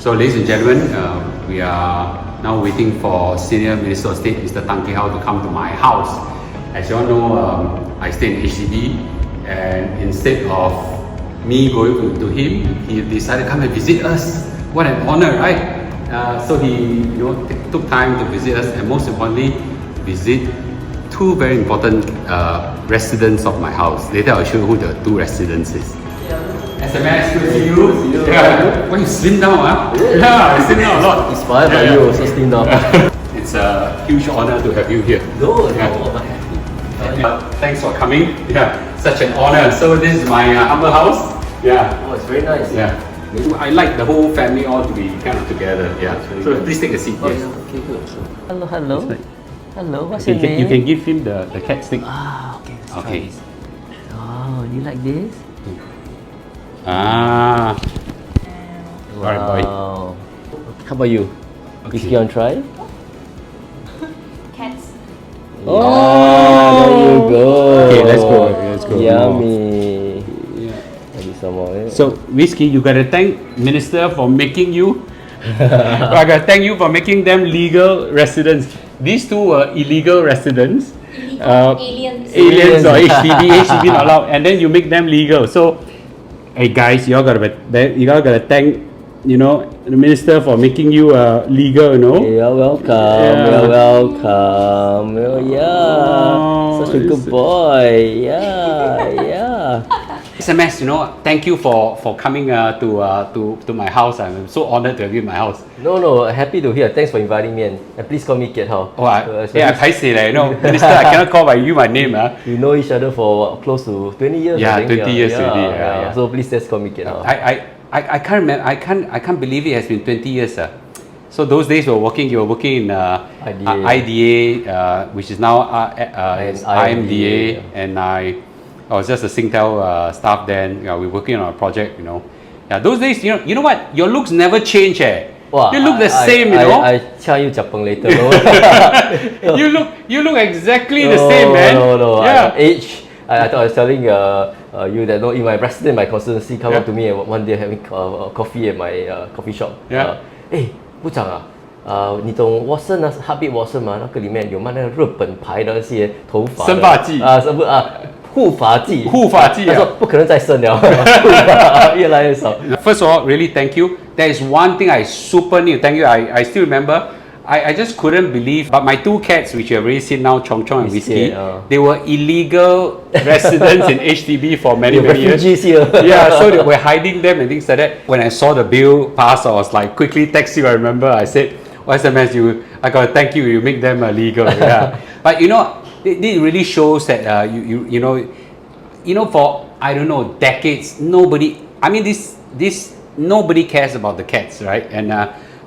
So, ladies and gentlemen, we are now waiting for Senior Minister of State, Mr. Tan Kee Hao, to come to my house. As you all know, I stay in HDB, and instead of me going to him, he decided to come and visit us. What an honor, right? So he, took time to visit us, and most importantly, visit two very important residents of my house. Later, I'll show you who the two residents is. SMS, good to see you. Yeah. Why you slim down, huh? Yeah, I slim down a lot. Inspired by you, also slim down. It's a huge honor to have you here. No, yeah. Thanks for coming. Yeah, such an honor. So this is my humble house. Yeah. Oh, it's very nice. Yeah. I like the whole family all to be kind of together. Yeah. So good. Please take a seat. Oh, yes. yeah. Okay, good. Hello, hello. Hello, what's Okay, your name? you can give him the cat stick. Ah, okay. Let's try Okay. this. Oh, you like this? Ah. Wow. Alright, boy. How about you? Okay. Whiskey on try? Cats. Oh, there you go. Okay, let's go. Let's go. Yummy. Yeah. Maybe some more. So, Whiskey, you gotta thank Minister for making you. I gotta thank you for making them legal residents. These two were illegal residents. Aliens. Aliens or HDB not allowed, and then you make them legal. So, hey guys, you all gotta thank the minister for making you legal. You're welcome. Yeah. You're welcome. Oh, yeah. Oh, Such a good boy. Yeah, yeah. SMS, thank you for coming to my house. I'm so honored to have you in my house. No, happy to hear. Thanks for inviting me, and please call me Kiat. Oh, I paiseh leh, Minister, I cannot call by you my name. We know each other for close to 20 years. Yeah, I think. 20 years already. Yeah. So please just call me Kiat. I can't remember. I can't believe it has been 20 years. So those days you were working in IDA, which is now IMDA, and I was just a Singtel staff then. We were working on a project. Yeah, those days, you know what? Your looks never change. Wow, you look the same. I tell you Japang later. you look exactly the same, man. No. Yeah. Age. I thought I was telling you that in my president, my constituency come up to me one day having coffee at my coffee shop. Yeah. 部长啊，你懂 Watson 啊 ，Heartbeat Watson 吗？那个里面有卖那个日本牌的那些头发生发剂啊，什么啊？护发剂，他说不可能再生了，护发越来越少。First of all, really thank you. There is one thing I super need to thank you. I still remember. I just couldn't believe, but my two cats, which you have already seen now, Chong Chong and Whiskey, they were illegal residents in HDB for many years. Here. Yeah, so they were hiding them and things like that. When I saw the bill pass, I was like, quickly text you. I remember I said, SMS, I gotta thank you. You make them legal. Yeah, but it really shows that for I don't know decades, nobody. I mean, this nobody cares about the cats, right? And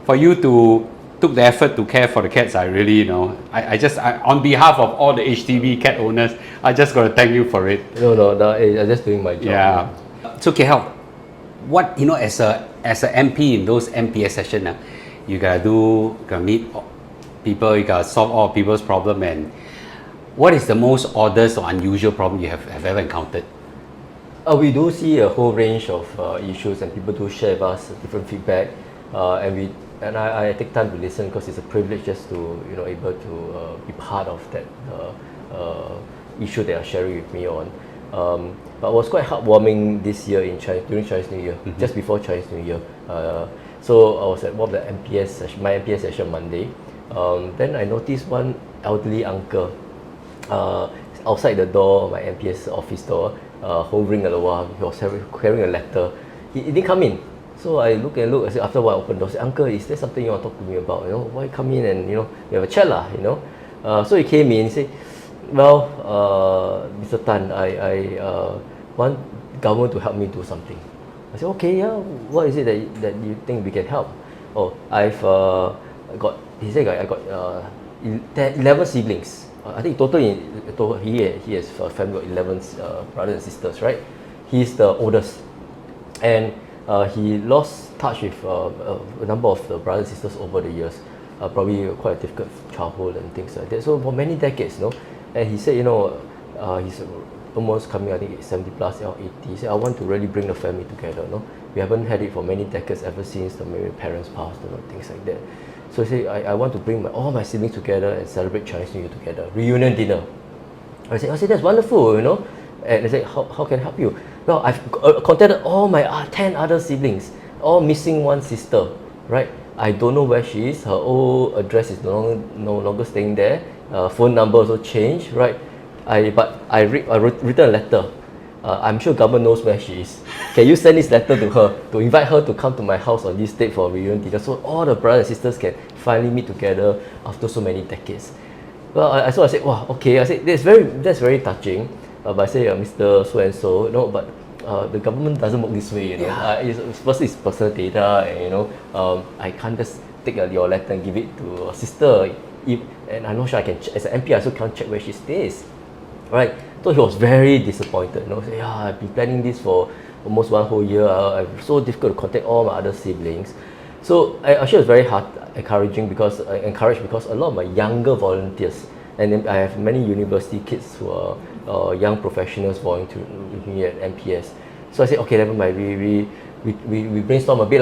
for you to took the effort to care for the cats, I really, I on behalf of all the HDB cat owners, I just got to thank you for it. No, I'm just doing my job. Yeah. So, Kehal, what, as a MP in those MPS sessions, you gotta meet people, you gotta solve all people's problem, and what is the most oddest or unusual problem you have ever encountered? We do see a whole range of issues, and people do share with us different feedback, and I take time to listen because it's a privilege just to able to be part of that issue they are sharing with me on. But it was quite heartwarming this year during Chinese New Year, just before Chinese New Year. So I was at one of the my MPS session Monday. Then I noticed one elderly uncle outside the door of my MPS office door, hovering a while. He was carrying a letter. He didn't come in. So I look. I said, after a while, I opened the door. I said, Uncle, is there something you want to talk to me about? Why come in and we have a chat lah. So he came in. He said, well, Mr. Tan, I want government to help me do something. I said, okay, yeah. What is it that you think we can help? Oh, I've got. He said, I got 11 siblings. I think total he has a family of 11 brothers and sisters, right? He's the oldest, and he lost touch with a number of the brothers and sisters over the years. Probably quite a difficult childhood and things like that. So for many decades, and he said, he's almost coming, I think 70 plus or 80. He said, I want to really bring the family together, We haven't had it for many decades ever since the my parents passed, things like that. So I say, I want to bring all my siblings together and celebrate Chinese New Year together. Reunion dinner. I said, that's wonderful, And I said, how can I help you? Well, I've contacted all my 10 other siblings, all missing one sister, right? I don't know where she is. Her old address is no longer staying there. Phone number also changed, right? But I written a letter. I'm sure government knows where she is. Can you send this letter to her to invite her to come to my house on this date for a reunion dinner, so all the brothers and sisters can finally meet together after so many decades? Well, I said, wow, okay. I said, that's very touching. But I say, Mr. So and so, but the government doesn't work this way, it's personal data, and I can't just take your letter and give it to a sister. And I'm not sure I can, as an MP, I also can't check where she stays, right? So he was very disappointed. Say, I've been planning this for almost one whole year. It's so difficult to contact all my other siblings. So I actually was very encouraged because a lot of my younger volunteers, and then I have many university kids who are young professionals volunteering with me at MPS. So I said, okay, never mind. We brainstorm a bit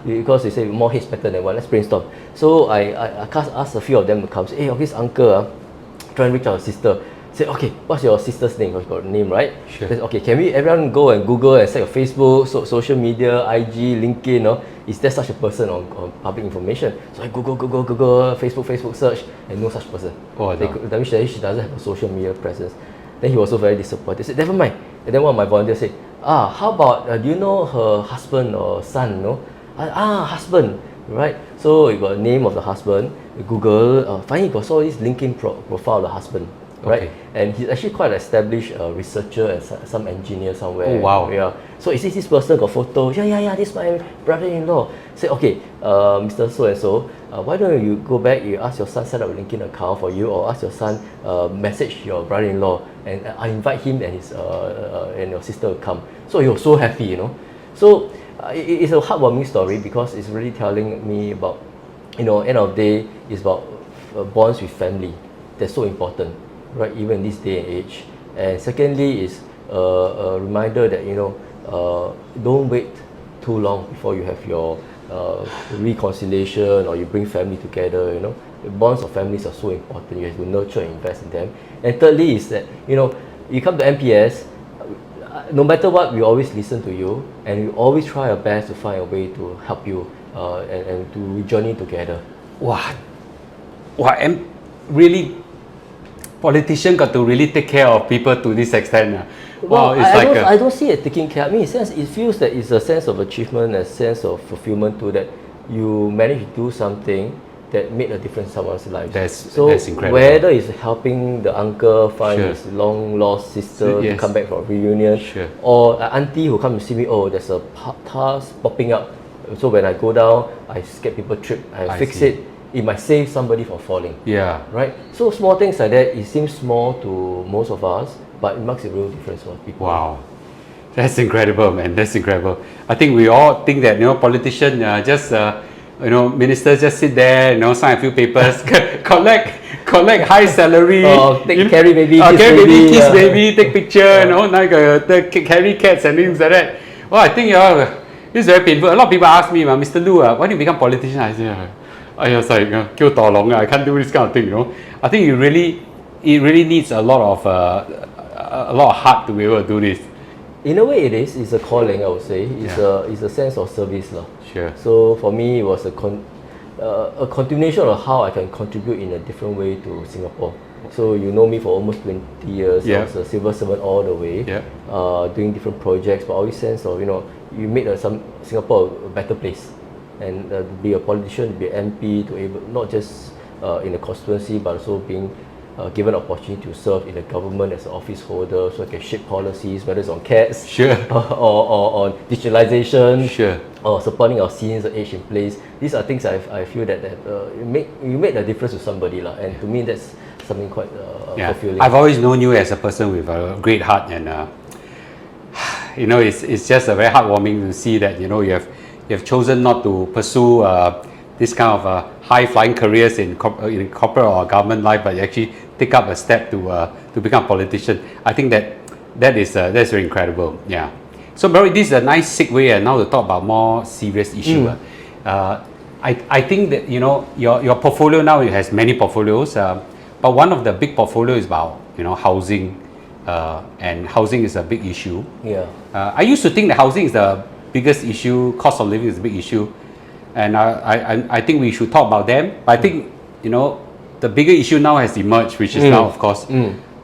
because they say more heads better than one. Let's brainstorm. So I asked a few of them to come. Say, hey, this uncle, try and reach our sister. Say, okay, what's your sister's name? You've got a name, right? Sure. Said, okay, can everyone go and Google and check your Facebook, social media, IG, LinkedIn, is there such a person on public information? So I Google, Facebook search, and no such person. That means she doesn't have a social media presence. Then he was also very disappointed. He said, never mind. And then one of my volunteers said, how about, do you know her husband or son, husband, right? So you got a name of the husband, Google, finally you saw this LinkedIn profile of the husband. Right, and he's actually quite an established researcher and some engineer somewhere. Oh wow! Yeah. So is this person got photo? Yeah. This is my brother-in-law. Say, okay, Mr. So and so, why don't you go back? You ask your son set up a LinkedIn account for you, or ask your son message your brother-in-law, and I invite him and his and your sister to come. So he was so happy, So it's a heartwarming story because it's really telling me about, end of the day, it's about bonds with family. That's so important. Right, even in this day and age. And secondly is a reminder that don't wait too long before you have your reconciliation or you bring family together. The bonds of families are so important. You have to nurture and invest in them. And thirdly is that you come to MPS, no matter what, we always listen to you and we always try our best to find a way to help you and to journey together. And really, politicians got to really take care of people to this extent. I don't see it taking care. I mean, it feels that it's a sense of achievement, a sense of fulfillment too, that you managed to do something that made a difference in someone's life. That's incredible. Whether it's helping the uncle find his long lost sister to come back for a reunion, or an auntie who comes to see me, there's a task popping up. So when I go down, I get people trip, I fix it. It might save somebody from falling. Yeah. Right? So small things like that, it seems small to most of us, but it makes a real difference for people. Wow. That's incredible, man. That's incredible. I think we all think that, politicians ministers just sit there, sign a few papers, collect high salary. Carry baby, kiss baby, take picture, carry cats and things like that. Well, I think, this is very painful. A lot of people ask me, Mr. Lu, why do you become a politician? I say, it's like, I can't do this kind of thing, I think it really needs a lot of heart to be able to do this. In a way, it's a calling, I would say. It's a sense of service. Sure. So for me, it was a continuation of how I can contribute in a different way to Singapore. So you know me for almost 20 years. I was a civil servant all the way, doing different projects, but always sense of, you made Singapore a better place. And to be a politician, to be an MP, to able not just in the constituency, but also being given opportunity to serve in the government as an office holder, so I can shape policies, whether it's on cats, or on digitalization, or supporting our seniors age in place. These are things I feel that you make a difference to somebody, and to me that's something quite fulfilling. I've always known you as a person with a great heart, and it's just very heartwarming to see that you have chosen not to pursue this kind of high-flying careers in corporate or government life, but you actually take up a step to become a politician. I think that's very incredible. Yeah. So, Barry, this is a nice segue now to talk about more serious issue. I think that your portfolio now, it has many portfolios, but one of the big portfolio is about housing, and housing is a big issue. Yeah. I used to think that housing is the biggest issue, cost of living is a big issue, and I think we should talk about them. But I think the bigger issue now has emerged, which is now, of course,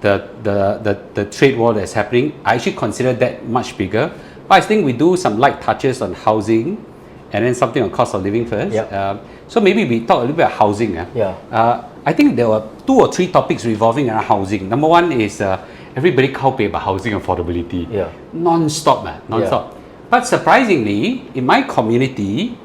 the trade war that's happening. I actually consider that much bigger. But I think we do some light touches on housing, and then something on cost of living first. Yep. So maybe we talk a little bit about housing. I think there were 2 or 3 topics revolving around housing. Number one is everybody cowpay about housing affordability. Non-stop, non-stop. But surprisingly, in my community,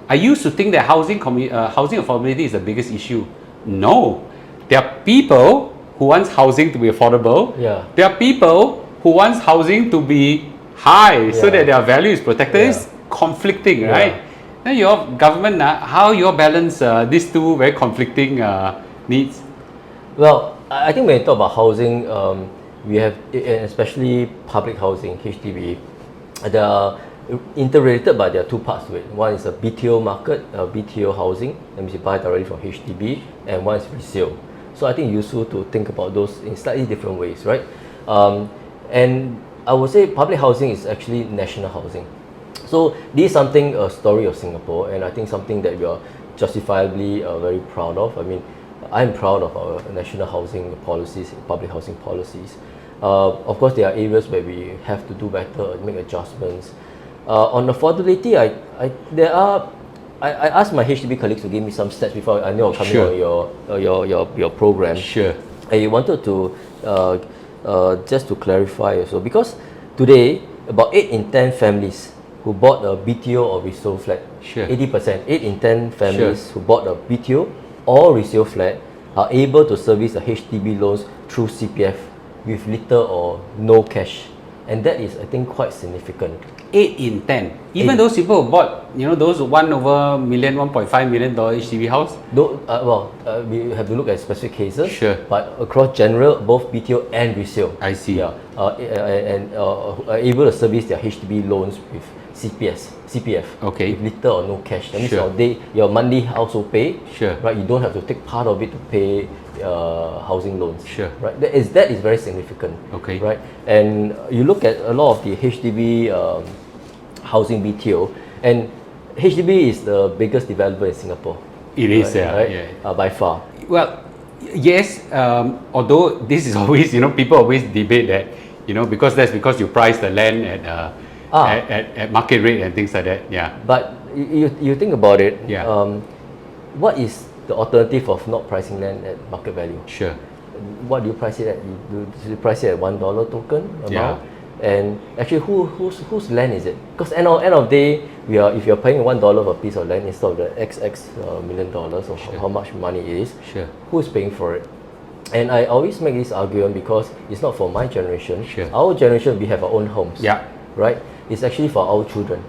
I used to think that housing affordability is the biggest issue. No, there are people who want housing to be affordable. There are people who want housing to be high so that their value is protected. It's conflicting, right? Then your government, how you balance these 2 very conflicting needs? Well, I think when you talk about housing, we have, especially public housing, HDB, they are interrelated, but there are 2 parts to it. One is a BTO market, BTO housing, that means you buy directly from HDB, and one is resale. So I think it's useful to think about those in slightly different ways, right? And I would say public housing is actually national housing. So this is something, a story of Singapore, and I think something that we are justifiably very proud of. I mean, I'm proud of our national housing policies, public housing policies. Of course, there are areas where we have to do better, make adjustments. On affordability, I asked my HDB colleagues to give me some stats before I know I'm coming on your program. I wanted to just to clarify also, because today about 8 in 10 families who bought a BTO or resale flat, 80%, 8 in 10 families who bought a BTO or resale flat are able to service the HDB loans through CPF with little or no cash, and that is, I think, quite significant. 8 in 10. Even those people who bought, those 1 million, $1.5 million HDB house? We have to look at specific cases. But across general, both BTO and resale. I see. Are able to service their HDB loans with CPF. Okay. With little or no cash. That means your monthly household pay. Right. You don't have to take part of it to pay housing loans. Right. That is very significant. Okay. Right. And you look at a lot of the HDB housing BTO, and HDB is the biggest developer in Singapore. It is, by far. Well, yes. Although this is always, people always debate that, because you price the land at market rate and things like that. Yeah. But you think about it. Yeah. What is the alternative of not pricing land at market value? What do you price it at? Do you price it at $1 token amount? And actually, whose land is it? Because end of day, if you're paying $1 per piece of land instead of the XX million dollars, or how much money it is, who's paying for it? And I always make this argument because it's not for my generation. Our generation, we have our own homes. Right? It's actually for our children.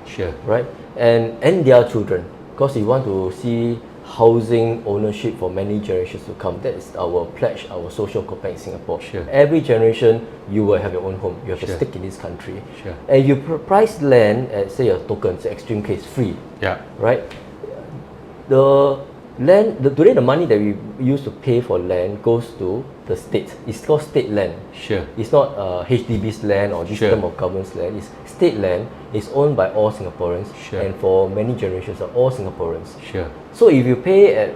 Right? And their children, because we want to see housing ownership for many generations to come. That is our pledge, our social compact in Singapore. Every generation, you will have your own home. You have a stake in this country. And you price land at, say, a token, say, extreme case, free. Right? The land, today the money that we use to pay for land goes to the state. It's called state land. It's not HDB's land or this term of government's land. It's state land. It's owned by all Singaporeans, and for many generations are all Singaporeans. So if you pay at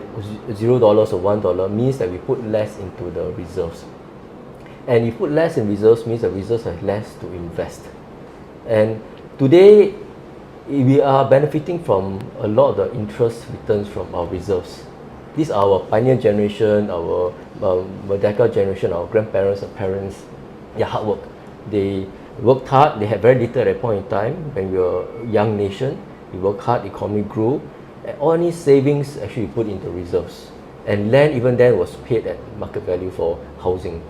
$0 or $1, means that we put less into the reserves. And if you put less in reserves, means the reserves have less to invest. And today, we are benefiting from a lot of the interest returns from our reserves. These are our pioneer generation, our Merdeka generation, our grandparents, our parents, their hard work. They worked hard, they had very little at that point in time when we were a young nation. We worked hard, the economy grew, and all these savings actually put into reserves. And land even then was paid at market value for housing.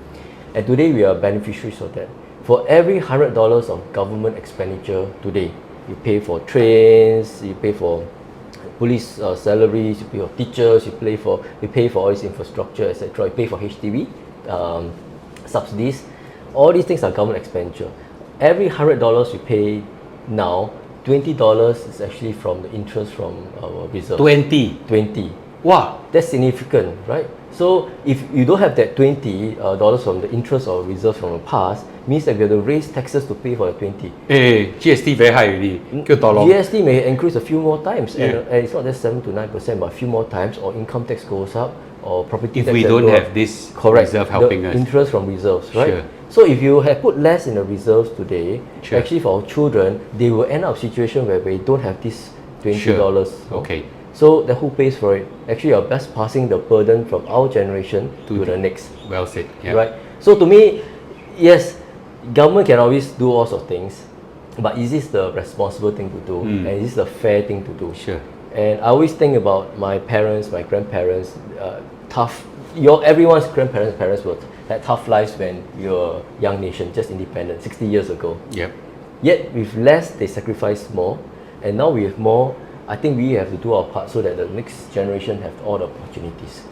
And today we are beneficiaries of that. For every $100 of government expenditure today, you pay for trains, you pay for police salaries, you pay for teachers, you pay for all this infrastructure, etc. You pay for HDB subsidies. All these things are government expenditure. every $100 we pay now, $20 is actually from the interest from our reserve. 20. 20. Wow. That's significant, right? So if you don't have that $20 from the interest or reserves from the past, means that we have to raise taxes to pay for the 20. GST very high already. GST may increase a few more times, Yeah. and it's not just 7 to 9%, but a few more times, or income tax goes up, or property If tax we that don't go up. have this Correct. reserve helping the us. interest from reserves, right? Sure. So if you have put less in the reserves today, Sure. actually for our children, they will end up a situation where they don't have this $20. Sure. Okay. So then who pays for it? Actually, you're best passing the burden from our generation to the next. Well said. Yeah. Right? So to me, yes, government can always do all sorts of things, but is this the responsible thing to do? And is this the fair thing to do? Sure. And I always think about my parents, my grandparents, everyone's grandparents, parents had tough lives when we were a young nation, just independent, 60 years ago. Yep. Yet with less, they sacrificed more, and now we have more. I think we have to do our part so that the next generation have all the opportunities.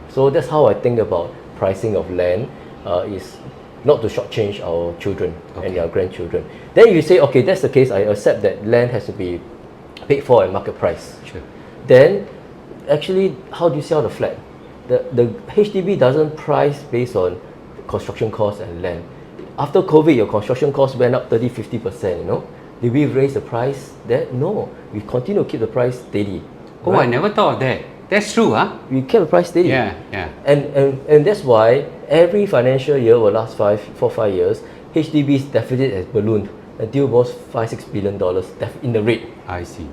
So that's how I think about pricing of land, is not to shortchange our children and our grandchildren. Then you say, okay, that's the case, I accept that land has to be paid for at market price. Sure. Then actually, how do you sell the flat? The HDB doesn't price based on construction costs and land. After COVID, your construction costs went up 30-50%, you know? Did we raise the price there? No. We continue to keep the price steady. Oh, right? I never thought of that. That's true, huh? We kept the price steady. Yeah, yeah. And that's why every financial year over the last 4-5 years, HDB's deficit has ballooned until almost $5-6 billion in the rate. I see.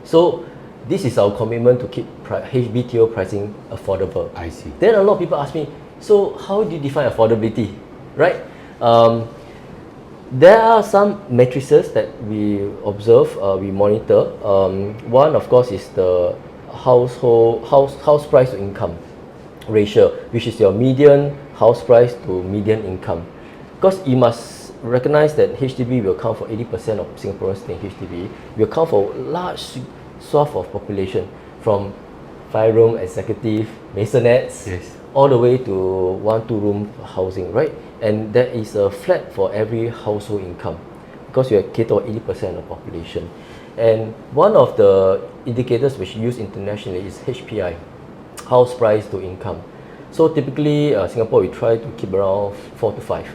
So this is our commitment to keep HBTO pricing affordable. I see. Then a lot of people ask me, so how do you define affordability, right? There are some matrices that we observe, we monitor. One, of course, is the house price to income ratio, which is your median house price to median income. Because you must recognize that HDB will account for 80% of Singaporeans staying in HDB. Will account for large swath of population, from 5-room executive maisonettes, Yes. all the way to 1-2 room housing, right? And there is a flat for every household income, because you cater for 80% of the population. And one of the indicators which used internationally is HPI, house price to income. So typically, Singapore, we try to keep around 4 to 5.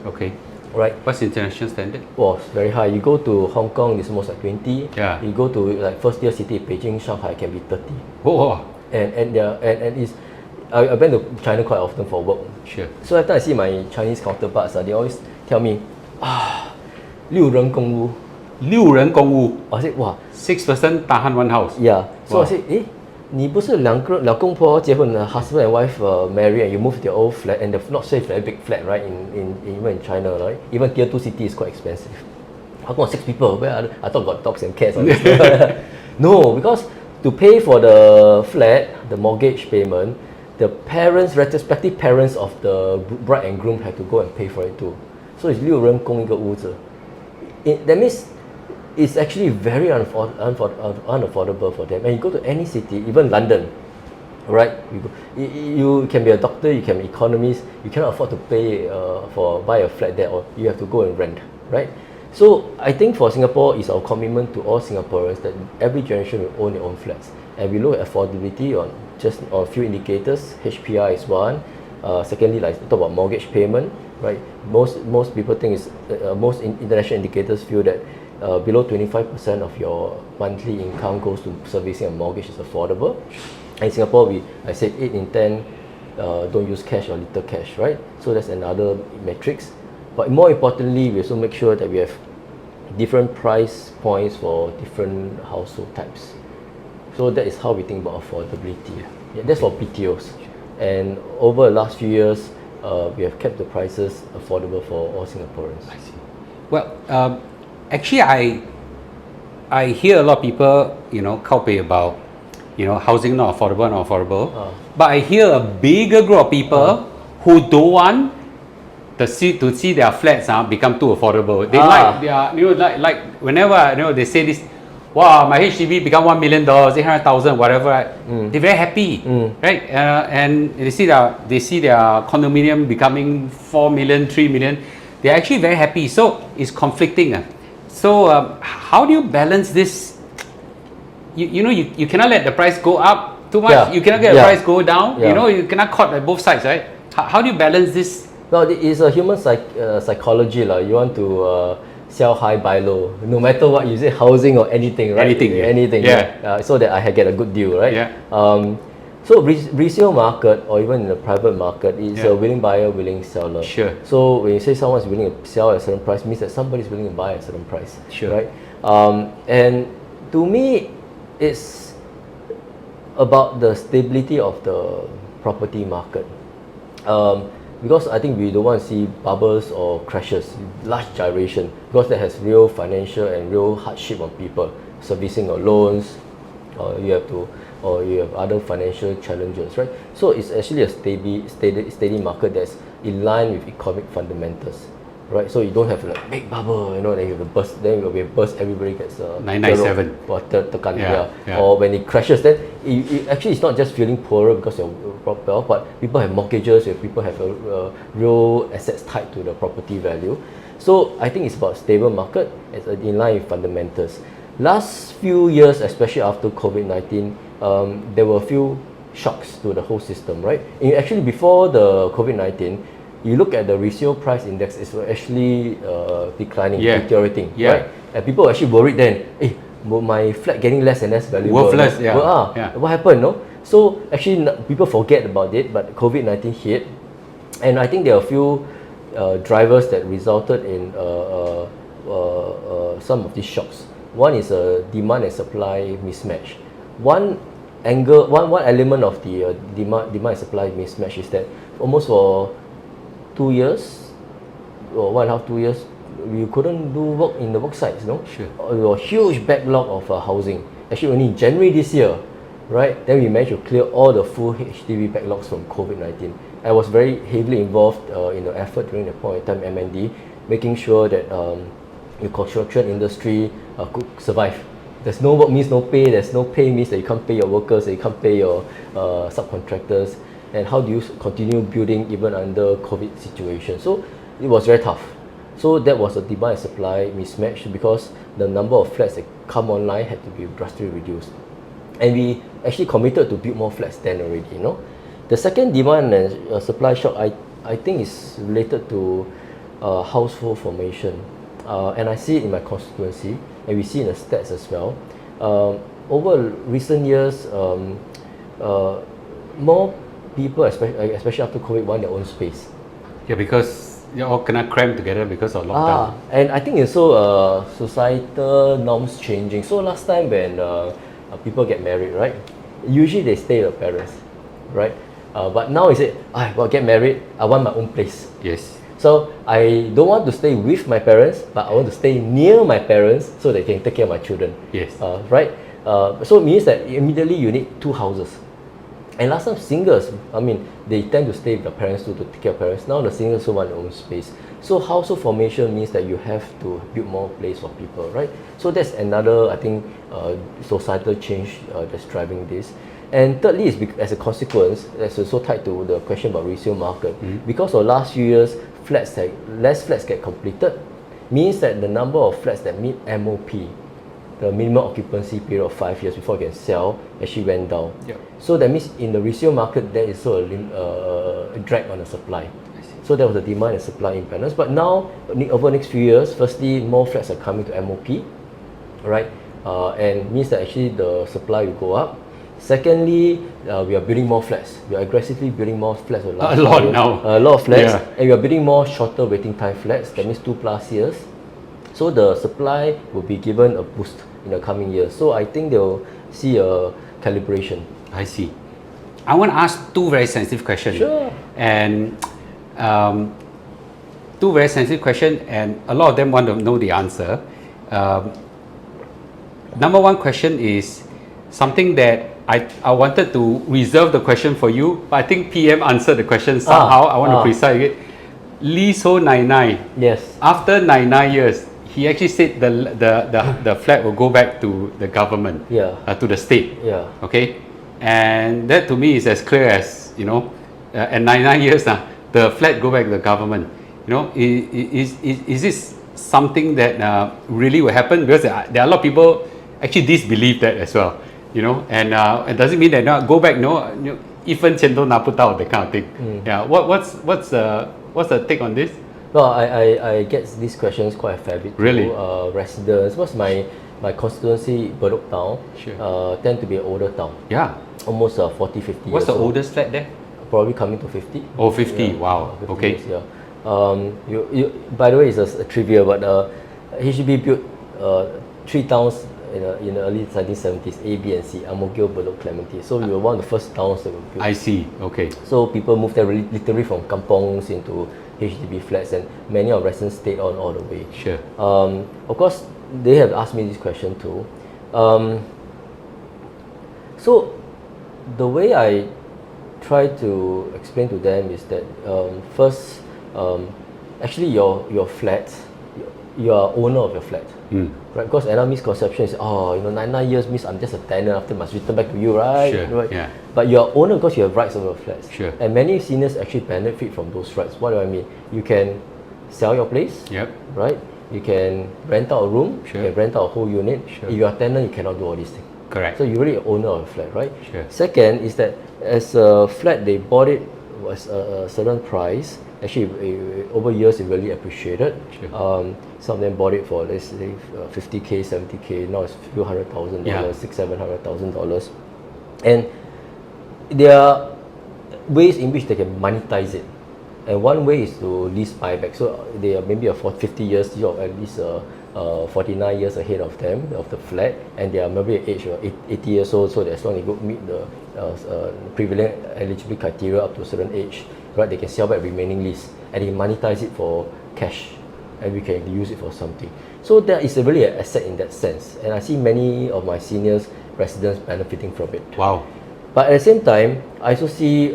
Okay. Right? What's the international standard? Was very high. You go to Hong Kong, it's almost like 20. Yeah. You go to like first tier city, Beijing, Shanghai, can be 30. Oh, And it's, I went to China quite often for work. sure. So after I see my Chinese counterparts, they always tell me, 6人公屋. 6人公屋. I said, wow. 6 person tahan one house. Yeah. So Wow. I said, 你不是两公婆结婚 husband and wife marry and you move to your old flat, and the not say very big flat, right? Even in China, right? Even tier 2 city is quite expensive. How come 6 people? Where I thought got dogs and cats. No, because to pay for the flat, the mortgage payment, the parents, retrospective parents of the bride and groom have to go and pay for it too. So it's 6人供一个屋子. That means it's actually very unaffordable for them. And you go to any city, even London, right? You can be a doctor, you can be economist, you cannot afford to pay buy a flat there, or you have to go and rent, right? So I think for Singapore, it's our commitment to all Singaporeans that every generation will own their own flats. And we look at affordability on a few indicators. HPI is one. Secondly, like talk about mortgage payment, right? Most people think most international indicators feel that below 25% of your monthly income goes to servicing a mortgage is affordable. And in Singapore, I said 8 in 10 don't use cash or little cash, right? So that's another metrics. But more importantly, we also make sure that we have different price points for different household types. So that is how we think about affordability. Yeah, that's for BTOs. And over the last few years, we have kept the prices affordable for all Singaporeans. I see. Well, actually, I hear a lot of people, copy about, housing not affordable. But I hear a bigger group of people who don't want to see their flats become too affordable. They like their, like whenever they say this, wow, my HDB become $1 million, 800,000, whatever. They're very happy, right? And they see their condominium becoming 4 million, 3 million. they're actually very happy. So it's conflicting. So how do you balance this? You cannot let the price go up too much. Yeah. You cannot get the price go down. Yeah. You cannot caught by both sides, right? How do you balance this? Well, it's a human psychology. You want to sell high, buy low. No matter what, you say housing or anything, right? Anything. Yeah. So that I get a good deal, right? Yeah. So resale market or even in the private market is a willing buyer, willing seller. Sure. So when you say someone's willing to sell at a certain price, means that somebody's willing to buy at a certain price. Sure. Right? And to me, it's about the stability of the property market. Because I think we don't want to see bubbles or crashes, large gyration, because that has real financial and real hardship on people, servicing your loans, or you have other financial challenges, right? So it's actually a steady market that's in line with economic fundamentals, right? So you don't have like big bubble, then you have a burst, then when it burst, everybody gets 997 or Yeah. or when it crashes, then actually it's not just feeling poorer because you're wealth, but people have mortgages, people have real assets tied to the property value. So I think it's about stable market, it's in line with fundamentals. Last few years, especially after COVID-19, there were a few shocks to the whole system, right? Actually, before the COVID-19, you look at the resale price index, it's actually declining, deteriorating, right? And people were actually worried then, my flat getting less and less valuable. Worthless, What happened, no? So actually, people forget about it, but COVID-19 hit, and I think there are a few drivers that resulted in some of these shocks. One is a demand and supply mismatch. One element of the demand and supply mismatch is that almost for 2 years or 1.5 2 years, we couldn't do work in the work sites, no? Sure. There was a huge backlog of housing. Actually, only in January this year, right? Then we managed to clear all the full HDB backlogs from COVID-19. I was very heavily involved in the effort during the point in time, MND, making sure that the construction industry could survive. There's no work means no pay, there's no pay means that you can't pay your workers, that you can't pay your subcontractors, and how do you continue building even under COVID situation? So it was very tough. So that was a demand and supply mismatch because the number of flats that come online had to be drastically reduced. And we actually committed to build more flats then already, The second demand and supply shock, I think is related to household formation. And I see it in my constituency, and we see in the stats as well. Over recent years, more people, especially after COVID, want their own space. Yeah, because you're all cannot cram together because of lockdown. And I think it's also societal norms changing. So last time when people get married, right? Usually they stay with their parents, right? But now it's I will get married, I want my own place. Yes. So I don't want to stay with my parents, but I want to stay near my parents so they can take care of my children. Yes. Right? So it means that immediately you need 2 houses. And last time singles, they tend to stay with their parents to take care of parents. Now the singles also want their own space. So household formation means that you have to build more place for people, right? So that's another, I think, societal change that's driving this. And thirdly, is as a consequence, that's also tied to the question about resale market. Because of the last few years, less flats get completed, means that the number of flats that meet MOP, the minimum occupancy period of 5 years before you can sell, actually went down. Yep. So that means in the resale market, there is also a drag on the supply. So there was a demand and supply imbalance. But now, over the next few years, firstly, more flats are coming to MOP, right? And means that actually the supply will go up. Secondly, we are building more flats. We are aggressively building more flats. A lot now. A lot of flats, and we are building more shorter waiting time flats. That means 2+ years. So the supply will be given a boost in the coming years. So I think they'll see a calibration. I see. I want to ask 2 very sensitive questions. Sure. And 2 very sensitive questions, and a lot of them want to know the answer. Number 1 question is something that I wanted to reserve the question for you, but I think PM answered the question somehow. I want to precise it. Leasehold 99. Yes. After 99 years, he actually said the flat will go back to the government, to the state. Yeah. Okay, and that to me is as clear as at 99 years the flat go back to the government. You know, is this something that really will happen? Because there are a lot of people actually disbelieve that as well. You know, and it doesn't mean that not go back. No, 1分钱都拿不到 that kind of thing. Yeah. What's the take on this? No, I get these questions quite a fair bit. Really? Residents. What's my constituency, Bedok town, tend to be an older town. Yeah. Almost 40, 50 years What's the old. oldest flat there? Probably coming to 50. Oh, 50. Yeah, Wow. 50 Okay. years, yeah. By the way, it's a trivia, but HDB built 3 towns in the early 1970s, A, B, and C, Ang Mo Kio, Bedok, Clementi. So we were one of the first towns that were built. I see. Okay. So people moved there literally from kampongs into HDB flats, and many of residents stayed on all the way. Sure. Of course, they have asked me this question too. So the way I try to explain to them is that first, actually your flat, you are owner of your flat, right? Because another misconception is, 9 years means I'm just a tenant, after must return back to you, right? Sure. Right? Yeah. But you are owner because you have rights over your flats. Sure. And many seniors actually benefit from those rights. What do I mean? You can sell your place, Yep. right? You can rent out a room, Sure. you can rent out a whole unit. Sure. If you are a tenant, you cannot do all these things. Correct. So you're really an owner of a flat, right? Sure. Second is that as a flat, they bought it was a certain price. Actually, over years, it really appreciated. Sure. Some of them bought it for, let's say, 50K, 70K. Now it's a few $100,000, Yeah. $600,000, $700,000. And there are ways in which they can monetize it. And one way is to lease buyback. So they are maybe 50 years, you're at least 49 years ahead of them, of the flat, and they are maybe age 80 years old, so as long as they meet the prevailing eligibility criteria up to a certain age, right, they can sell back remaining lease and they monetize it for cash, and we can use it for something. So that is really an asset in that sense, and I see many of my seniors residents benefiting from it. Wow. But at the same time, I also see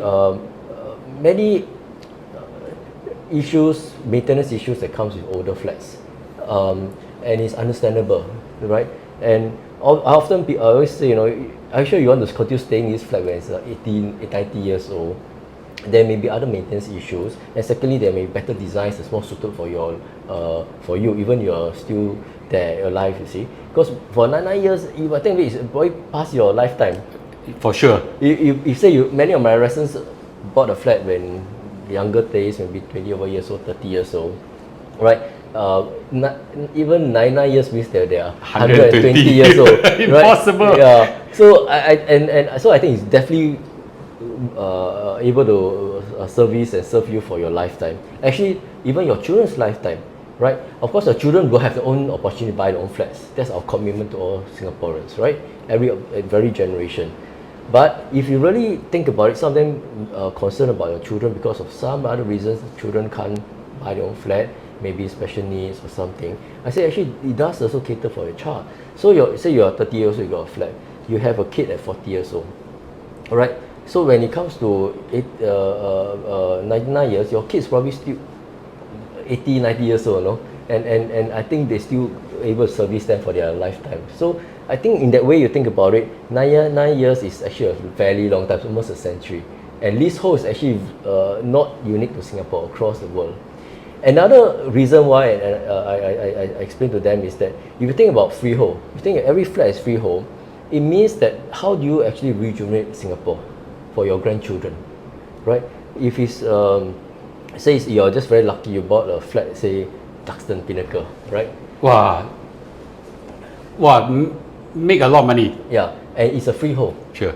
many issues, maintenance issues that comes with older flats, and it's understandable, right? And often I always say, are you sure you want to continue staying in this flat when it's 90 years old? There may be other maintenance issues, and secondly, there may be better designs that's more suited for you, even you're still there alive. You see, because for 9 years, I think it's probably past your lifetime. For sure. You say many of my residents bought a flat when younger days, maybe 20 over years old, 30 years old, right? Even 9 years means that they are 120 years old. Impossible. Right? Yeah. So so I think it's definitely able to service and serve you for your lifetime. Actually, even your children's lifetime, right? Of course, the children will have their own opportunity to buy their own flats. That's our commitment to all Singaporeans, right? Every generation. But if you really think about it, some of them are concerned about your children because of some other reasons. Children can't buy their own flat, maybe special needs or something. I say actually it does also cater for your child. So say you're 30 years old, you got a flat. You have a kid at 40 years old, all right? So when it comes to 99 years, your kid's probably still 80, 90 years old, no? And I think they still able to service them for their lifetime. So I think in that way you think about it, 9 years is actually a fairly long time, almost a century. And leasehold is actually not unique to Singapore, across the world. Another reason why I explain to them is that if you think about freehold, you think every flat is freehold, it means that how do you actually rejuvenate Singapore for your grandchildren, right? If it's, say you're just very lucky, you bought a flat, say, Duxton Pinnacle, right? Wow. Make a lot of money. Yeah, and it's a freehold. Sure.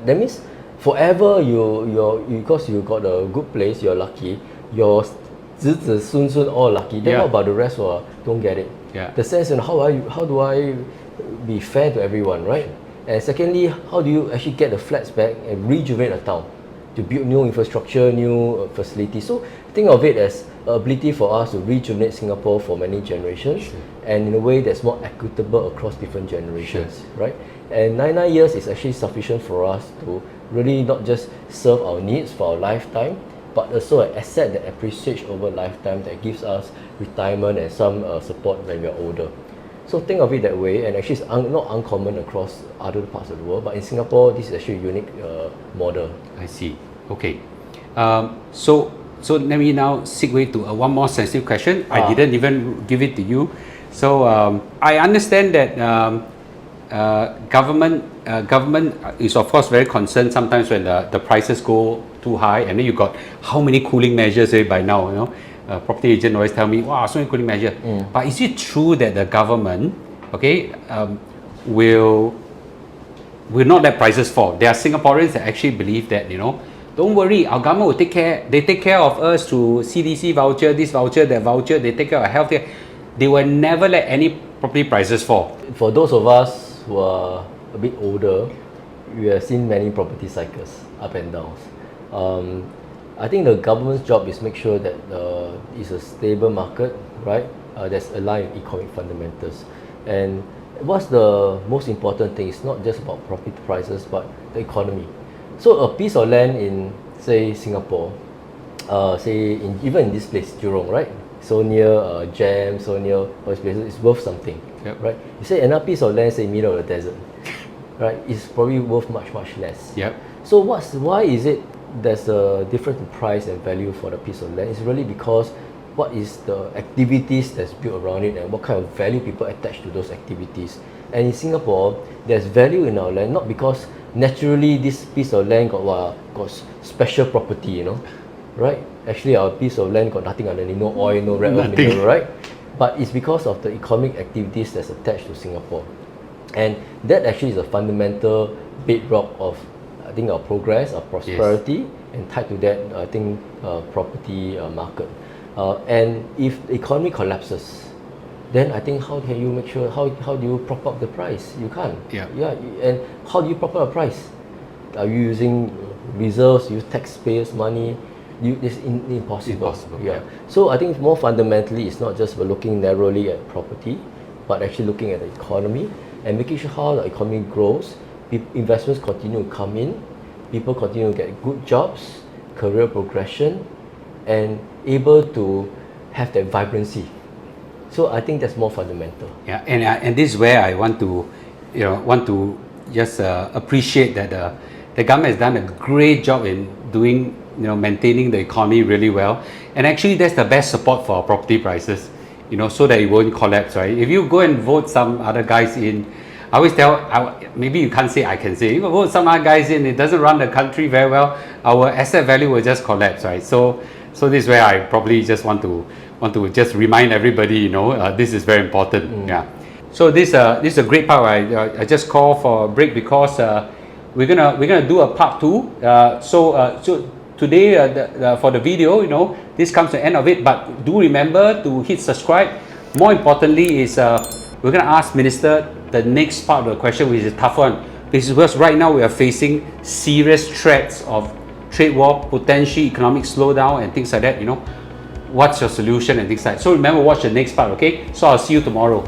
That means forever because you got a good place, you're lucky, your 子子孙孙 all lucky. Then what about the rest who don't get it? Yeah. The sense in how do I be fair to everyone, right? And secondly, how do you actually get the flats back and rejuvenate a town to build new infrastructure, new facilities? So think of it as ability for us to rejuvenate Singapore for many generations, and in a way that's more equitable across different generations, right? And 9 years is actually sufficient for us to really not just serve our needs for our lifetime, but also an asset that appreciates over lifetime, that gives us retirement and some support when we're older. So think of it that way, and actually it's not uncommon across other parts of the world, but in Singapore this is actually a unique model. I see. Okay. So So let me now segue to one more sensitive question. I didn't even give it to you. So I understand that government is of course very concerned sometimes when the prices go too high, and then you got how many cooling measures by now, you know. Property agent always tell me, wow, so many cooling measures. But is it true that the government, okay, will not let prices fall? There are Singaporeans that actually believe that, you know, don't worry, our government will take care. They take care of us through CDC voucher, this voucher, that voucher. They take care of healthcare. They will never let any property prices fall. For those of us who are a bit older, we have seen many property cycles, up and downs. I think the government's job is make sure that it's a stable market, right? That's aligned with economic fundamentals. And what's the most important thing? It's not just about property prices, but the economy. So a piece of land in, say, Singapore, even in this place, Jurong, right? So near Jam, so near all these places, it's worth something, right? You say another piece of land, say middle of the desert, right? It's probably worth much, much less. So why is it there's a difference in price and value for the piece of land? It's really because what is the activities that's built around it and what kind of value people attach to those activities. And in Singapore, there's value in our land, not because naturally this piece of land got special property, you know, right? Actually, our piece of land got nothing underneath, no oil, no rare earth mineral, right? But it's because of the economic activities that's attached to Singapore. And that actually is a fundamental bedrock of, I think, our progress, our prosperity, and tied to that, I think, property market. And if the economy collapses, then I think how can you make sure, how do you prop up the price? You can't. And how do you prop up a price? Are you using reserves, use taxpayers' money? It's impossible. So I think more fundamentally, it's not just about looking narrowly at property, but actually looking at the economy and making sure how the economy grows, investments continue to come in, people continue to get good jobs, career progression, and able to have that vibrancy. So I think that's more fundamental. And this is where I want to just appreciate that the government has done a great job in doing, maintaining the economy really well. And actually, that's the best support for our property prices, so that it won't collapse, right? If you go and vote some other guys in, I always tell, maybe you can't say, I can say, if you vote some other guys in, it doesn't run the country very well, our asset value will just collapse, right? So this is where I probably just want to just remind everybody, this is very important. So this is a great part. I just call for a break because we're gonna do a part 2. So today for the video, this comes to the end of it. But do remember to hit subscribe. More importantly is we're gonna ask Minister the next part of the question, which is a tough one, because right now we are facing serious threats of trade war, potential economic slowdown, and things like that. What's your solution and things like that. So remember, watch the next part. Okay. So I'll see you tomorrow.